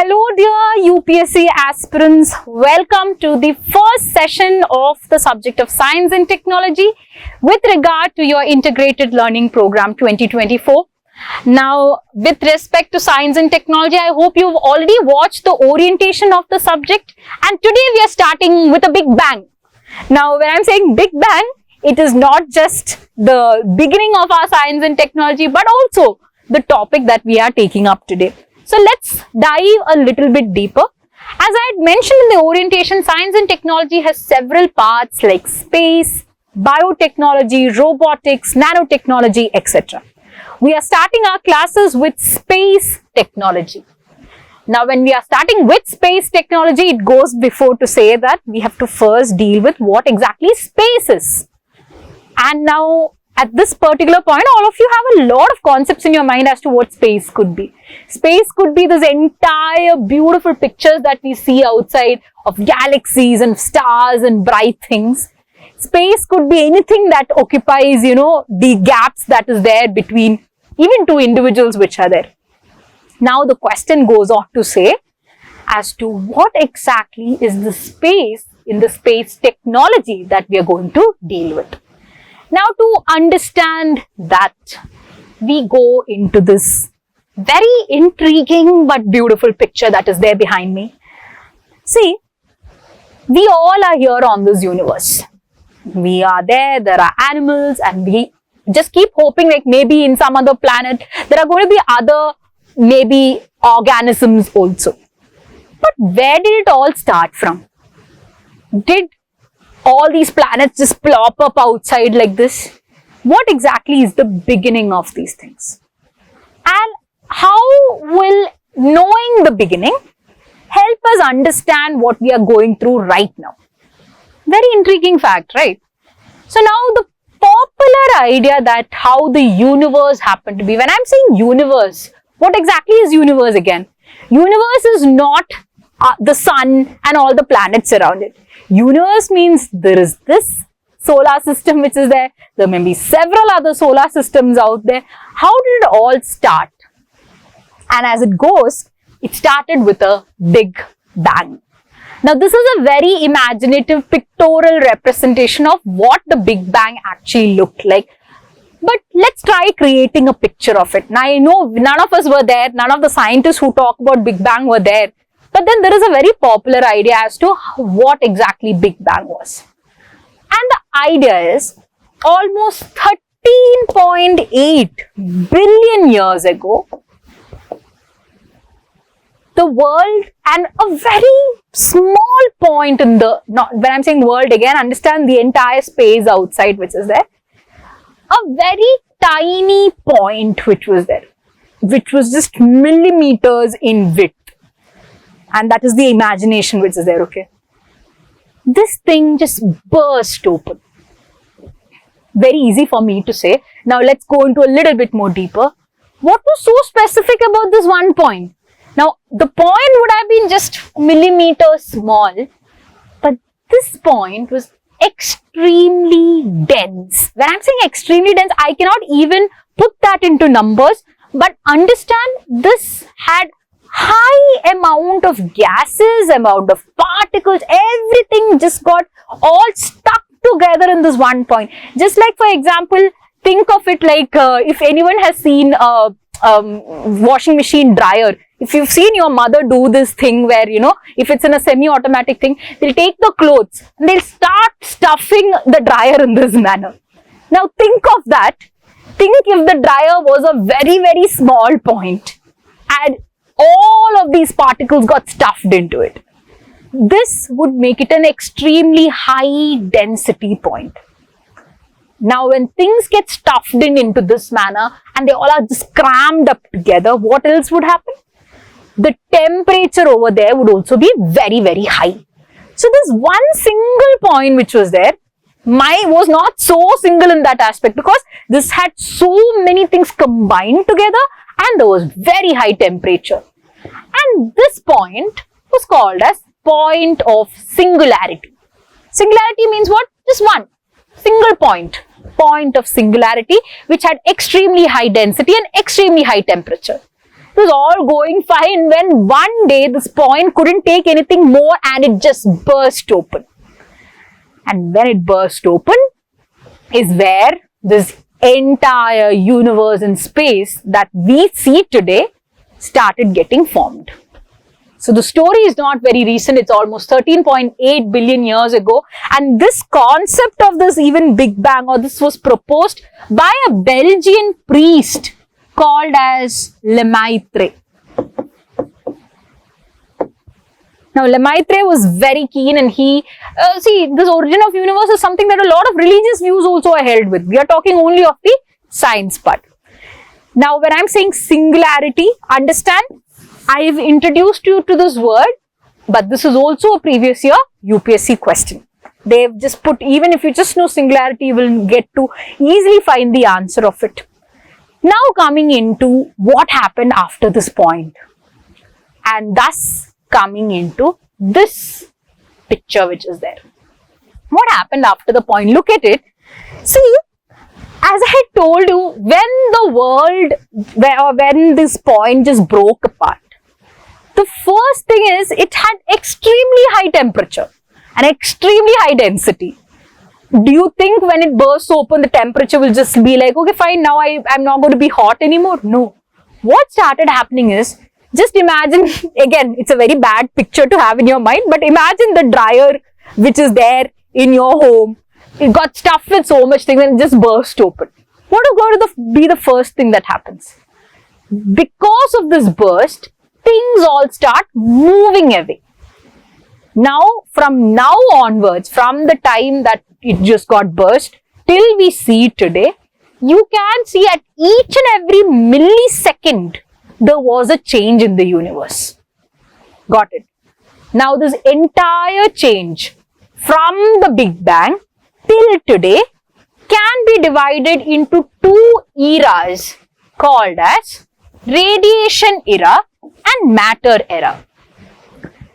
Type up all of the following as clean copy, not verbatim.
Hello dear UPSC aspirants, welcome to the first session of the subject of Science and Technology with regard to your Integrated Learning Program 2024. Now, with respect to Science and Technology, I hope you've already watched the orientation of the subject, and today we are starting with a big bang. Now, when I'm saying big bang, it is not just the beginning of our Science and Technology, but also the topic that we are taking up today. So let's dive a little bit deeper. As I had mentioned in the orientation, Science and Technology has several parts like space, biotechnology, robotics, nanotechnology, etc. We are starting our classes with space technology. Now, when we are starting with space technology, it goes before to say that we have to first deal with what exactly space is. And now, at this particular point, all of you have a lot of concepts in your mind as to what space could be. Space could be this entire beautiful pictures that we see outside of galaxies and stars and bright things. Space could be anything that occupies, the gaps that is there between even two individuals which are there. Now, the question goes on to say as to what exactly is the space in the space technology that we are going to deal with. Now, to understand that, we go into this very intriguing but beautiful picture that is there behind me. See, we all are here on this universe. We are there are animals, and we just keep hoping like maybe in some other planet, there are going to be other maybe organisms also. But where did it all start from? Did all these planets just plop up outside like this? What exactly is the beginning of these things? And how will knowing the beginning help us understand what we are going through right now? Very intriguing fact, right? So now the popular idea that how the universe happened to be. When I'm saying universe, what exactly is universe again? Universe is not the sun and all the planets around it. Universe means there is this solar system which is there. There may be several other solar systems out there. How did it all start? And as it goes, it started with a big bang. Now, this is a very imaginative pictorial representation of what the Big Bang actually looked like. But let's try creating a picture of it. Now, I know none of us were there. None of the scientists who talk about Big Bang were there. But then there is a very popular idea as to what exactly Big Bang was. And the idea is almost 13.8 billion years ago, the world and a very small point in the, when I'm saying world again, understand the entire space outside which is there, a very tiny point which was there, which was just millimeters in width. And that is the imagination which is there, okay? This thing just burst open. Very easy for me to say. Now let's go into a little bit more deeper. What was so specific about this one point? Now, the point would have been just millimeters small, but this point was extremely dense. When I'm saying extremely dense, I cannot even put that into numbers, but understand this had high amount of gases, amount of particles, everything just got all stuck together in this one point. Just like, for example, think of it like if anyone has seen a washing machine dryer. If you've seen your mother do this thing where, if it's in a semi-automatic thing, they'll take the clothes and they'll start stuffing the dryer in this manner. Now think of that. Think if the dryer was a very, very small point and all of these particles got stuffed into it. This would make it an extremely high density point. Now, when things get stuffed into this manner and they all are just crammed up together, what else would happen? The temperature over there would also be very, very high. So, this one single point which was there, was not so single in that aspect because this had so many things combined together and there was very high temperature. And this point was called as point of singularity. Singularity means what? Just one single point of singularity which had extremely high density and extremely high temperature. It was all going fine when one day this point couldn't take anything more and it just burst open. And when it burst open is where this entire universe and space that we see today started getting formed. So the story is not very recent, it's almost 13.8 billion years ago, and this concept of this even Big Bang, or this was proposed by a Belgian priest called as Lemaitre. Now Lemaitre was very keen, and he, this origin of universe is something that a lot of religious views also are held with. We are talking only of the science part. Now when I am saying singularity, understand, I have introduced you to this word, but this is also a previous year UPSC question. They've just put, even if you just know singularity, you will get to easily find the answer of it. Now coming into what happened after this point, and thus coming into this picture which is there. What happened after the point? Look at it. See, as I had told you, when the world, when this point just broke apart, the first thing is it had extremely high temperature and extremely high density. Do you think when it bursts open, the temperature will just be like, okay, fine, now I'm not going to be hot anymore? No. What started happening is, just imagine, again, it's a very bad picture to have in your mind, but imagine the dryer which is there in your home. It got stuffed with so much things and it just burst open. What is going to be the first thing that happens? Because of this burst, things all start moving away. Now, from now onwards, from the time that it just got burst till we see today, you can see at each and every millisecond, there was a change in the universe. Got it? Now, this entire change from the Big Bang till today can be divided into two eras called as radiation era and matter era.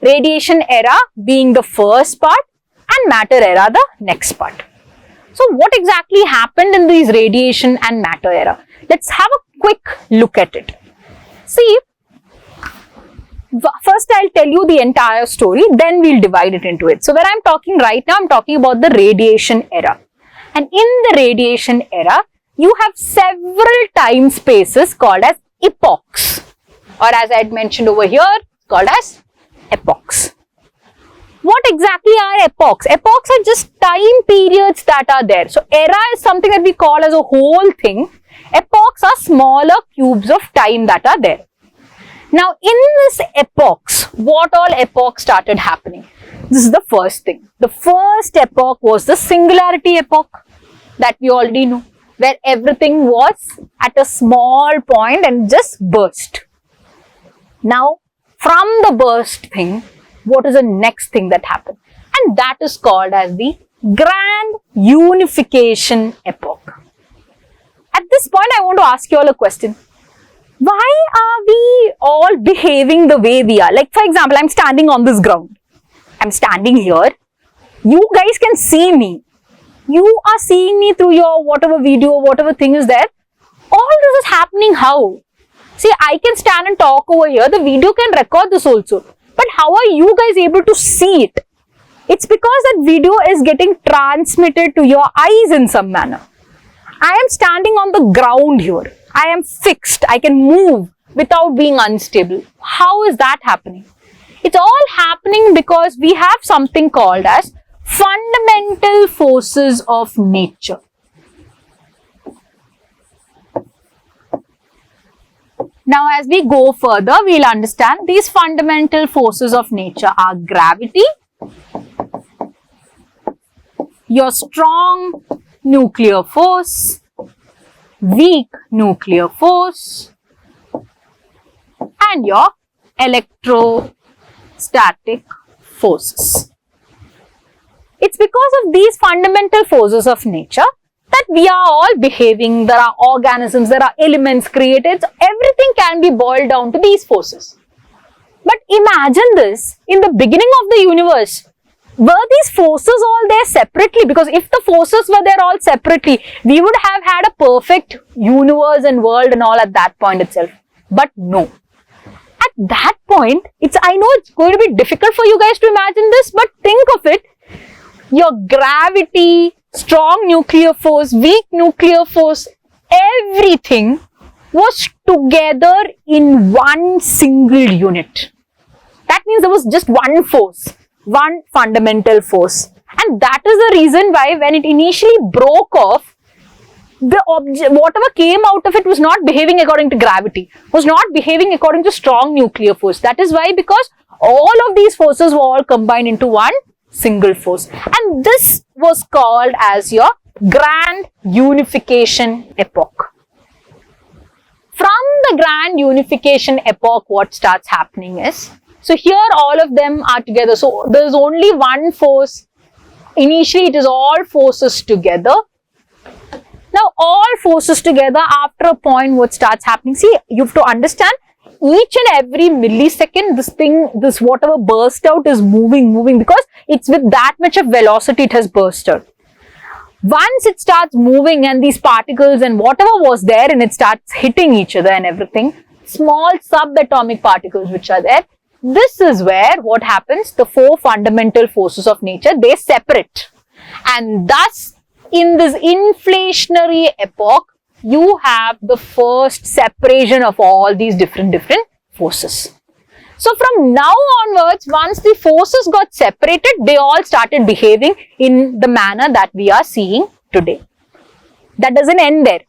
Radiation era being the first part and matter era the next part. So what exactly happened in these radiation and matter era? Let's have a quick look at it. See, first I'll tell you the entire story, then we'll divide it into it. So when I'm talking right now, I'm talking about the radiation era. And in the radiation era, you have several time spaces called as epochs, or as I had mentioned over here, called as epochs. What exactly are epochs? Epochs are just time periods that are there. So era is something that we call as a whole thing. Epochs are smaller cubes of time that are there. Now in this epochs, what all epochs started happening? This is the first thing. The first epoch was the singularity epoch that we already know, where everything was at a small point and just burst. Now from the burst thing, what is the next thing that happened? And that is called as the grand unification epoch. At this point, I want to ask you all a question. Why are we all behaving the way we are? Like, for example, I'm standing on this ground. I'm standing here. You guys can see me. You are seeing me through your whatever video, whatever thing is there. All this is happening how? See, I can stand and talk over here. The video can record this also. But how are you guys able to see it? It's because that video is getting transmitted to your eyes in some manner. I am standing on the ground here. I am fixed. I can move without being unstable. How is that happening? It's all happening because we have something called as fundamental forces of nature. Now, as we go further, we'll understand these fundamental forces of nature are gravity, your strong nuclear force, weak nuclear force, and your electrostatic forces. It's because of these fundamental forces of nature that we are all behaving. There are organisms, there are elements created. So everything can be boiled down to these forces. But imagine this, in the beginning of the universe, were these forces all there separately? Because if the forces were there all separately, we would have had a perfect universe and world and all at that point itself. But no. at that point, I know it's going to be difficult for you guys to imagine this, but think of it. Your gravity, strong nuclear force, weak nuclear force, everything was together in one single unit. That means there was just one force, one fundamental force. And that is the reason why when it initially broke off, the object, whatever came out of it was not behaving according to gravity, was not behaving according to strong nuclear force. That is why, because all of these forces were all combined into one single force. And this was called as your grand unification epoch. From the grand unification epoch, what starts happening is, so here all of them are together. So there is only one force. Initially, it is all forces together. Now, all forces together, after a point, what starts happening? See, you have to understand, each and every millisecond, this whatever burst out is moving because it's with that much of velocity it has burst out. Once it starts moving and these particles and whatever was there and it starts hitting each other and everything, small subatomic particles which are there, this is where what happens, the four fundamental forces of nature, they separate. And thus, in this inflationary epoch, you have the first separation of all these different forces. So from now onwards, once the forces got separated, they all started behaving in the manner that we are seeing today. That doesn't end there.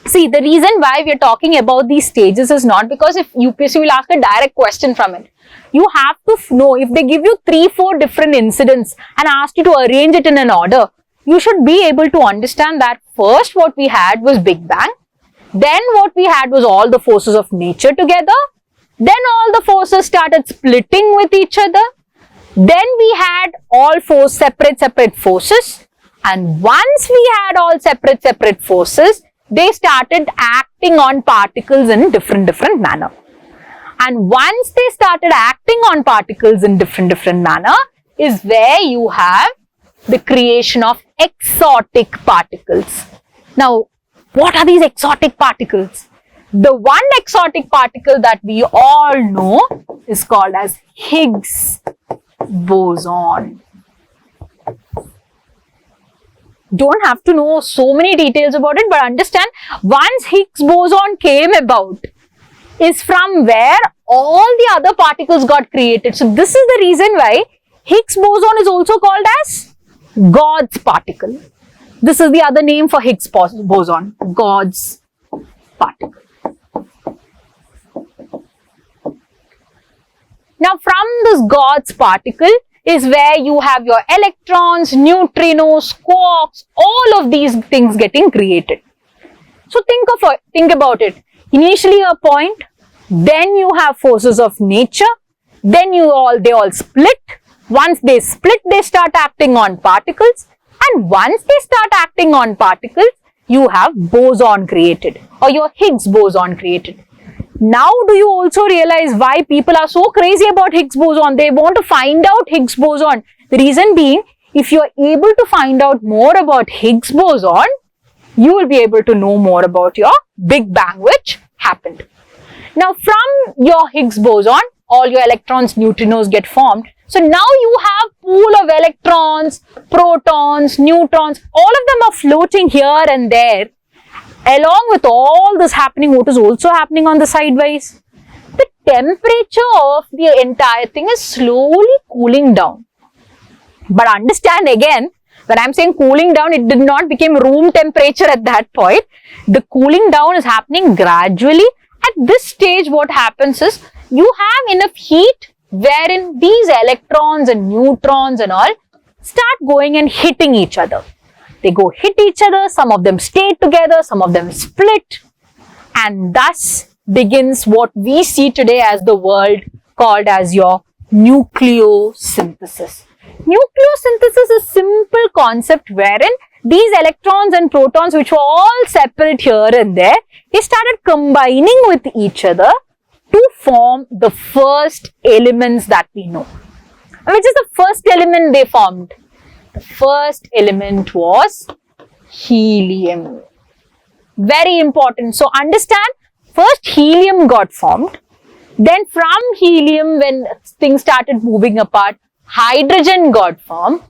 See, the reason why we are talking about these stages is not because if UPSC will ask a direct question from it. You have to know, if they give you 3-4 different incidents and ask you to arrange it in an order, you should be able to understand that first what we had was Big Bang, then what we had was all the forces of nature together, then all the forces started splitting with each other, then we had all four separate forces, and once we had all separate forces, they started acting on particles in different manner. And once they started acting on particles in different manner is where you have the creation of exotic particles. Now, what are these exotic particles? The one exotic particle that we all know is called as Higgs boson. Don't have to know so many details about it, but understand, once Higgs boson came about, is from where all the other particles got created. So this is the reason why Higgs boson is also called as God's particle. This is the other name for Higgs boson, God's particle. Now from this God's particle is where you have your electrons, neutrinos, quarks, all of these things getting created. So think about it. Initially a point, then you have forces of nature, then they all split. Once they split, they start acting on particles, and once they start acting on particles, you have boson created, or your Higgs boson created. Now do you also realize why people are so crazy about Higgs boson? They want to find out Higgs boson. The reason being, if you are able to find out more about Higgs boson, you will be able to know more about your Big Bang which happened. Now from your Higgs boson, all your electrons, neutrinos get formed. So now you have pool of electrons, protons, neutrons, all of them are floating here and there. Along with all this happening, what is also happening on the sidewise? The temperature of the entire thing is slowly cooling down. But understand again, when I am saying cooling down, it did not become room temperature at that point. The cooling down is happening gradually. At this stage, what happens is, you have enough heat wherein these electrons and neutrons and all start going and hitting each other. They go hit each other, some of them stay together, some of them split, and thus begins what we see today as the world called as your nucleosynthesis. Nucleosynthesis is a simple concept wherein these electrons and protons, which were all separate here and there, they started combining with each other to form the first elements that we know. And which is the first element they formed? The first element was helium. Very important. So understand, first helium got formed. Then from helium, when things started moving apart, hydrogen got formed.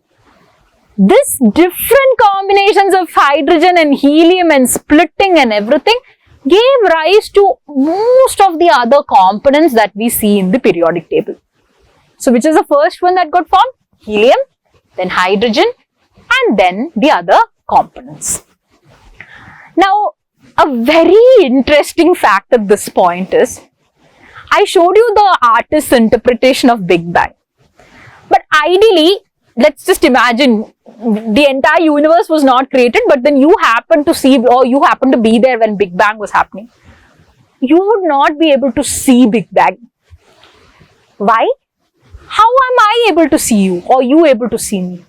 This different combinations of hydrogen and helium and splitting and everything gave rise to most of the other components that we see in the periodic table. So which is the first one that got formed? Helium, then hydrogen, and then the other components. Now, a very interesting fact at this point is, I showed you the artist's interpretation of Big Bang. But ideally, let's just imagine the entire universe was not created, but then you happen to see, or you happen to be there when Big Bang was happening. You would not be able to see Big Bang. Why? How am I able to see you, or you able to see me?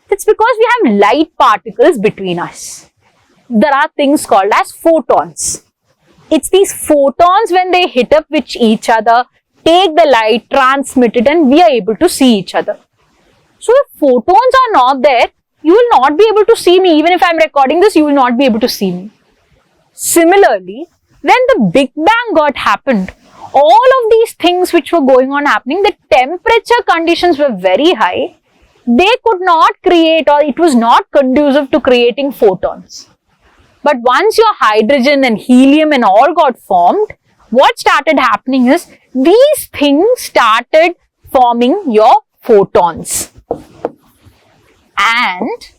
It's because we have light particles between us. There are things called as photons. It's these photons, when they hit up with each other, take the light, transmit it, and we are able to see each other. So if photons are not there, you will not be able to see me. Even if I am recording this, you will not be able to see me. Similarly, when the Big Bang got happened, all of these things which were going on happening, the temperature conditions were very high. They could not create, or it was not conducive to creating photons. But once your hydrogen and helium and all got formed, what started happening is, these things started forming your photons. And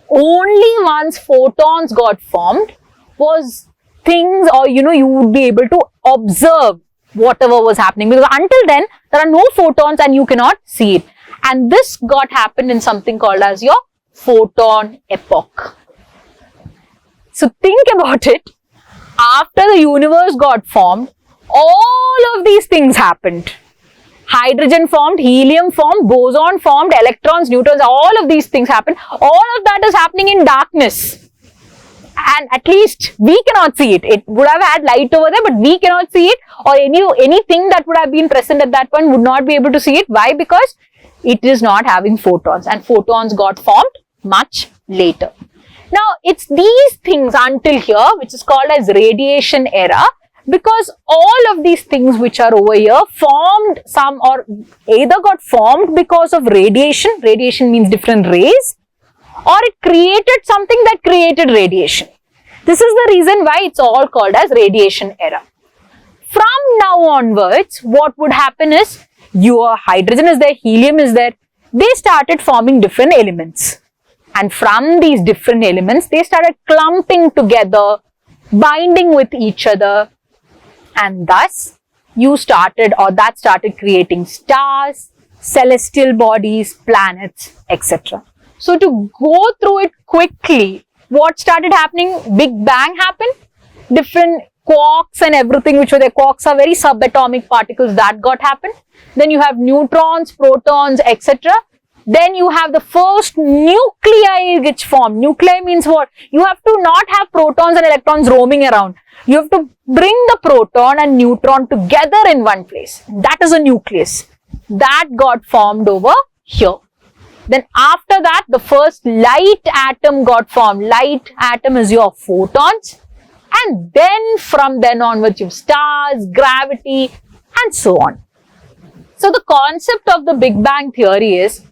only once photons got formed was things, or you would be able to observe whatever was happening, because until then there are no photons and you cannot see it. And this got happened in something called as your photon epoch. So think about it. After the universe got formed, all of these things happened. Hydrogen formed, helium formed, boson formed, electrons, neutrons, all of these things happened. All of that is happening in darkness. And at least we cannot see it. It would have had light over there, but we cannot see it. Or anything that would have been present at that point would not be able to see it. Why? Because it is not having photons, and photons got formed much later. Now, it's these things until here, which is called as radiation era, because all of these things which are over here formed some, or either got formed because of radiation. Radiation means different rays, or it created something that created radiation. This is the reason why it's all called as radiation era. From now onwards, what would happen is, your hydrogen is there, helium is there, they started forming different elements. And from these different elements, they started clumping together, binding with each other, and thus that started creating stars, celestial bodies, planets, etc. So to go through it quickly, what started happening? Big Bang happened, different quarks and everything which were there. Quarks are very subatomic particles that got happened. Then you have neutrons, protons, etc. Then you have the first nuclei which form. Nuclei means what? You have to not have protons and electrons roaming around. You have to bring the proton and neutron together in one place. That is a nucleus. That got formed over here. Then after that, the first light atom got formed. Light atom is your photons. And then from then onwards, you have stars, gravity, and so on. So the concept of the Big Bang theory is,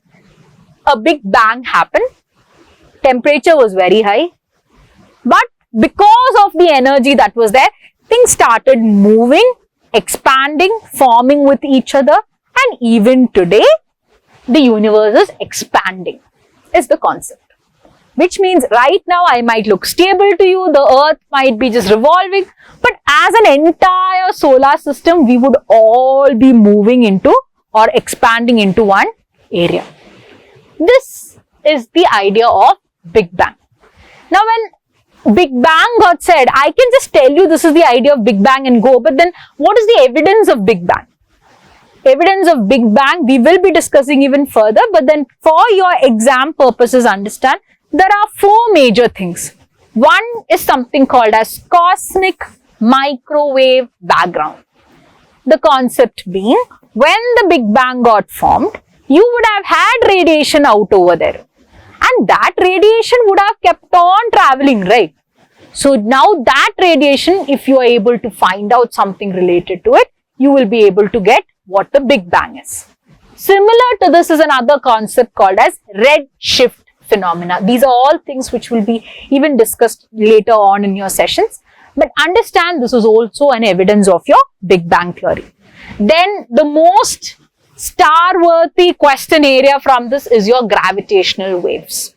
a Big Bang happened, temperature was very high, but because of the energy that was there, things started moving, expanding, forming with each other, and even today, the universe is expanding, is the concept. Which means right now I might look stable to you, the earth might be just revolving, but as an entire solar system, we would all be moving into or expanding into one area. This is the idea of Big Bang. Now, when Big Bang got said, I can just tell you this is the idea of Big Bang and go, but then what is the evidence of Big Bang? Evidence of Big Bang we will be discussing even further, but then for your exam purposes, understand, there are four major things. One is something called as cosmic microwave background. The concept being, when the Big Bang got formed, you would have had radiation out over there. And that radiation would have kept on traveling, right? So now that radiation, if you are able to find out something related to it, you will be able to get what the Big Bang is. Similar to this is another concept called as redshift phenomena. These are all things which will be even discussed later on in your sessions. But understand this is also an evidence of your Big Bang theory. Then the most star-worthy question area from this is your gravitational waves.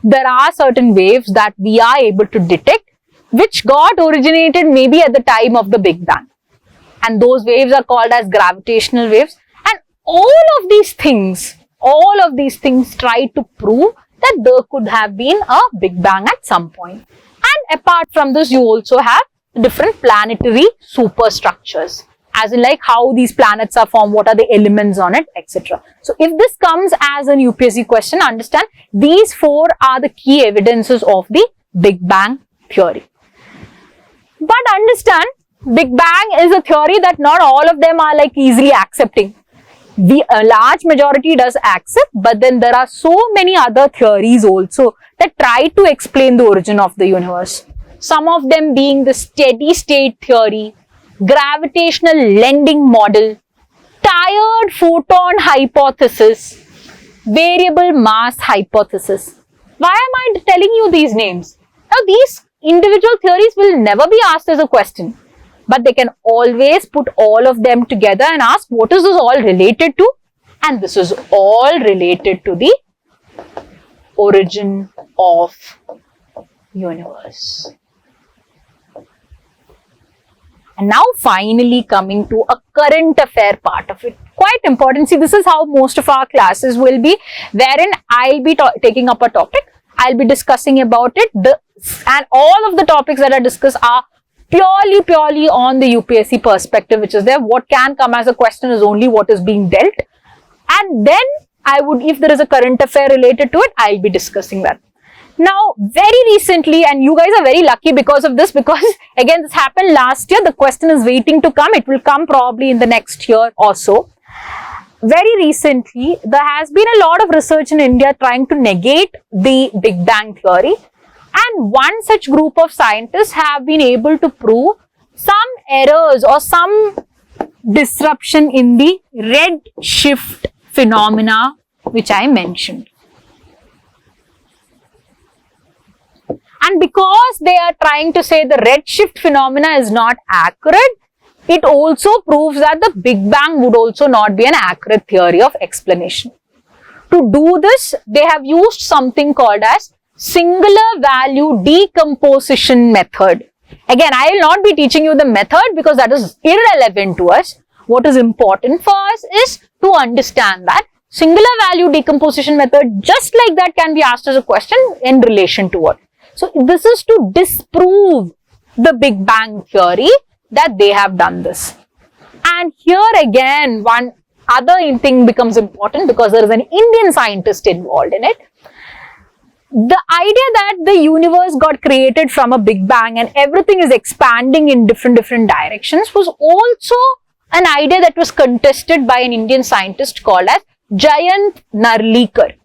There are certain waves that we are able to detect which got originated maybe at the time of the Big Bang. And those waves are called as gravitational waves. And all of these things try to prove that there could have been a Big Bang at some point. And apart from this, you also have different planetary superstructures, as in like how these planets are formed, what are the elements on it, etc. So if this comes as an UPSC question, understand these four are the key evidences of the Big Bang theory. But understand, Big Bang is a theory that not all of them are like easily accepting. A large majority does accept, but then there are so many other theories also that try to explain the origin of the universe. Some of them being the steady state theory, gravitational lending model, tired photon hypothesis, variable mass hypothesis. Why am I telling you these names? Now, these individual theories will never be asked as a question, but they can always put all of them together and ask what is this all related to? And this is all related to the origin of universe. And now finally coming to a current affair part of it. Quite important. See, this is how most of our classes will be, wherein I'll be taking up a topic. I'll be discussing about it. And all of the topics that are discussed are purely on the UPSC perspective, which is there. What can come as a question is only what is being dealt. And then I would, if there is a current affair related to it, I'll be discussing that. Now, very recently, and you guys are very lucky because of this, because again, this happened last year. The question is waiting to come. It will come probably in the next year or so. Very recently, there has been a lot of research in India trying to negate the Big Bang theory. And one such group of scientists have been able to prove some errors or some disruption in the redshift phenomena which I mentioned. And because they are trying to say the redshift phenomena is not accurate, it also proves that the Big Bang would also not be an accurate theory of explanation. To do this, they have used something called as singular value decomposition method. Again, I will not be teaching you the method because that is irrelevant to us. What is important for us is to understand that singular value decomposition method, just like that, can be asked as a question in relation to what. So this is to disprove the Big Bang theory that they have done this. And here again, one other thing becomes important because there is an Indian scientist involved in it. The idea that the universe got created from a Big Bang and everything is expanding in different directions was also an idea that was contested by an Indian scientist called as Jayant Narlikar.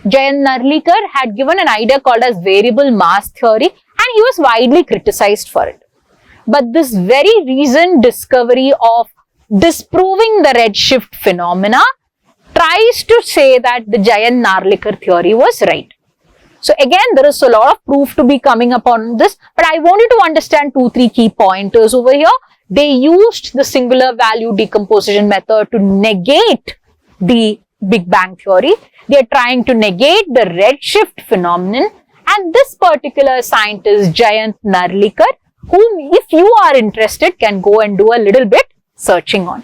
Jayant Narlikar had given an idea called as variable mass theory, and he was widely criticized for it. But this very recent discovery of disproving the redshift phenomena tries to say that the Jayant Narlikar theory was right. So again, there is a lot of proof to be coming upon this, but I want you to understand 2-3 key pointers over here. They used the singular value decomposition method to negate the Big Bang theory. They are trying to negate the redshift phenomenon, and this particular scientist, Jayant Narlikar, whom if you are interested can go and do a little bit searching on.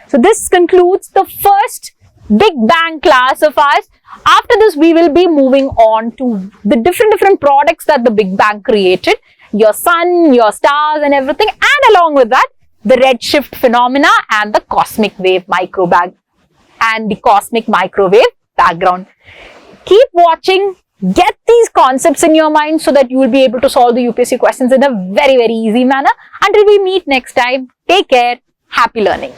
So this concludes the first Big Bang class of ours. After this, we will be moving on to the different products that the Big Bang created, your sun, your stars and everything, and along with that, the redshift phenomena and the cosmic wave microbag and the cosmic microwave background. Keep watching, get these concepts in your mind so that you will be able to solve the UPSC questions in a very easy manner. Until we meet next time, take care, happy learning.